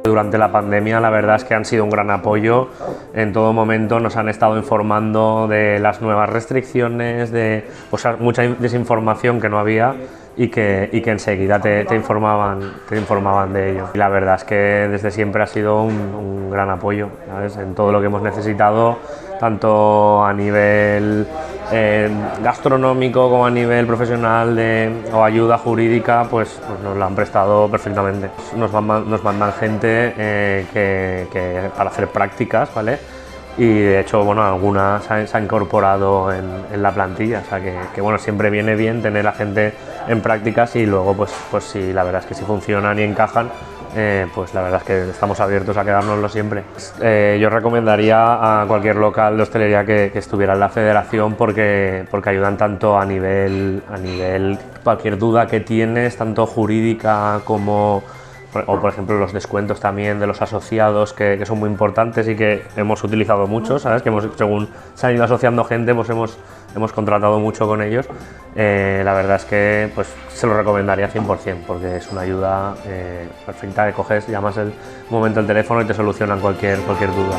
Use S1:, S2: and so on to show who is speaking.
S1: Durante la pandemia la verdad es que han sido un gran apoyo. En todo momento nos han estado informando de las nuevas restricciones, de mucha desinformación que no había y que enseguida te informaban de ello. Y la verdad es que desde siempre ha sido un gran apoyo, ¿sabes? En todo lo que hemos necesitado, tanto a nivel gastronómico como a nivel profesional o ayuda jurídica, pues nos lo han prestado perfectamente. Nos mandan gente para hacer prácticas, ¿vale? Y de hecho, bueno, algunas se ha incorporado en la plantilla, o sea que bueno, siempre viene bien tener a gente en prácticas y luego pues si la verdad es que si funcionan y encajan, pues la verdad es que estamos abiertos a quedárnoslo siempre. Yo recomendaría a cualquier local de hostelería que estuviera en la federación porque ayudan tanto a nivel cualquier duda que tienes, tanto jurídica como por ejemplo los descuentos también de los asociados que son muy importantes y que hemos utilizado mucho, ¿sabes? Que según se han ido asociando gente, pues hemos contratado mucho con ellos. La verdad es que pues se lo recomendaría 100% porque es una ayuda perfecta, que coges, llamas el momento el teléfono y te solucionan cualquier duda.